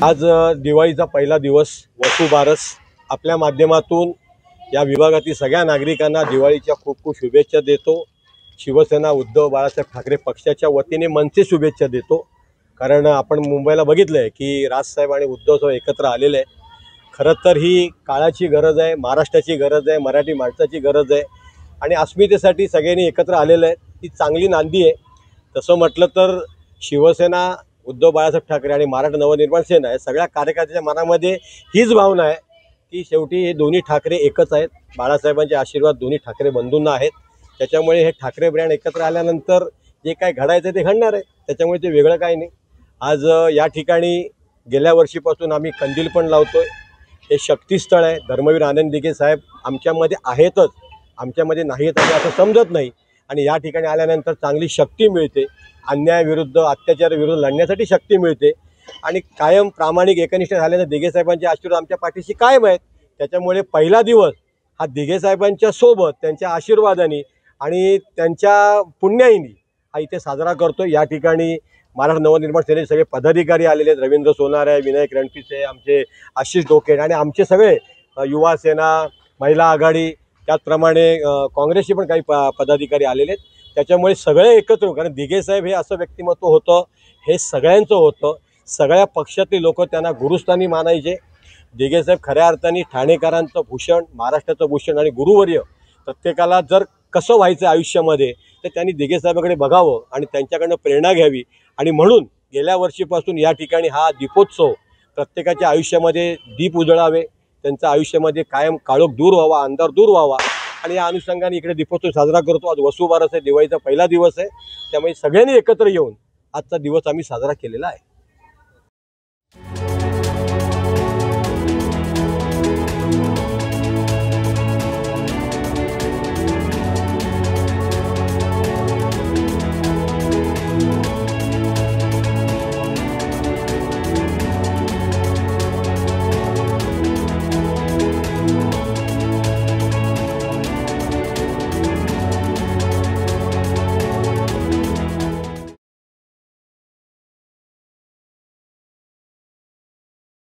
आज दिवाळीचा पहिला दिवस वसुबारस। आपल्या माध्यमातून या विभागातील सगळ्या नागरिकांना दिवाळीच्या खूप खूप शुभेच्छा देतो। शिवसेना उद्धव बाळासाहेब ठाकरे पक्षाच्या वतीने मनसे शुभेच्छा देतो। कारण आपण मुंबईला बघितलंय की राजसाहेब आणि उद्धव साहेब एकत्र आलेले आहे। खरं तर ही काळाची गरज आहे, महाराष्ट्राची गरज आहे, मराठी माणसाची गरज आहे आणि अस्मितेसाठी सगळ्यांनी एकत्र आलेले आहेत। ही चांगली नांदी आहे। तसं म्हटलं तर शिवसेना उद्धव बाळासाहेब ठाकरे आणि मराठा नवनिर्माण सेना या सगळ्या कार्यकर्त्यांच्या मनामध्ये हीच भावना आहे की शेवटी हे दोन्ही ठाकरे एकच आहेत। बाळासाहेबांचे आशीर्वाद दोन्ही ठाकरे बंधूंना आहेत। त्याच्यामुळे हे ठाकरे ब्रँड एकत्र आल्यानंतर जे काय घडायचं ते घडणार आहे। त्याच्यामुळे ते वेगळं काही नाही। आज या ठिकाणी गेल्या वर्षीपासून आम्ही कंदील पण लावतोय। हे शक्तिस्थळ आहे। धर्मवीर आनंद दिघे साहेब आमच्यामध्ये आहेतच, आमच्यामध्ये नाहीत असं समजत नाही आणि या ठिकाणी आल्यानंतर चांगली शक्ती मिळते। अन्यायाविरुद्ध अत्याचाराविरुद्ध लढण्यासाठी शक्ती मिळते आणि कायम प्रामाणिक एकनिष्ठ झाल्यानं दिघे साहेबांचे आशीर्वाद आमच्या पाठीशी कायम आहेत। त्याच्यामुळे पहिला दिवस हा दिघे साहेबांच्या सोबत त्यांच्या आशीर्वादाने आणि त्यांच्या पुण्याईनी हा इथे साजरा करतो। या ठिकाणी मराठा नवनिर्माण सेनेचे सगळे पदाधिकारी आलेले आहेत। रवींद्र सोनारे, विनायक रणपिसे, आमचे आशिष डोके आणि आमचे सगळे युवा सेना, महिला आघाडी, त्याचप्रमाणे काँग्रेसचे पण काही पदाधिकारी आलेले आहेत। त्याच्यामुळे सगळे एकत्र, कारण दिघे साहेब हे असं व्यक्तिमत्व होतं हे सगळ्यांचं होतं। सगळ्या पक्षातले लोक त्यांना गुरुस्थानी मानायचे। दिघे साहेब खऱ्या अर्थाने ठाणेकरांचं भूषण, महाराष्ट्राचं भूषण आणि गुरुवर्य। प्रत्येकाला जर कसं व्हायचं आयुष्यामध्ये तर त्यांनी दिघे साहेबांकडे बघावं आणि त्यांच्याकडनं प्रेरणा घ्यावी आणि म्हणून गेल्या वर्षीपासून या ठिकाणी हा दीपोत्सव प्रत्येकाच्या आयुष्यामध्ये दीप उजळावे, त्यांच्या आयुष्यामध्ये कायम काळोख दूर व्हावा, अंधार दूर व्हावा आणि या अनुषंगाने इकडे दीपोत्सव साजरा करतो। आज वसुबारस आहे, दिवाळीचा पहिला दिवस आहे। त्यामुळे सगळ्यांनी एकत्र येऊन आजचा दिवस आम्ही साजरा केलेला आहे।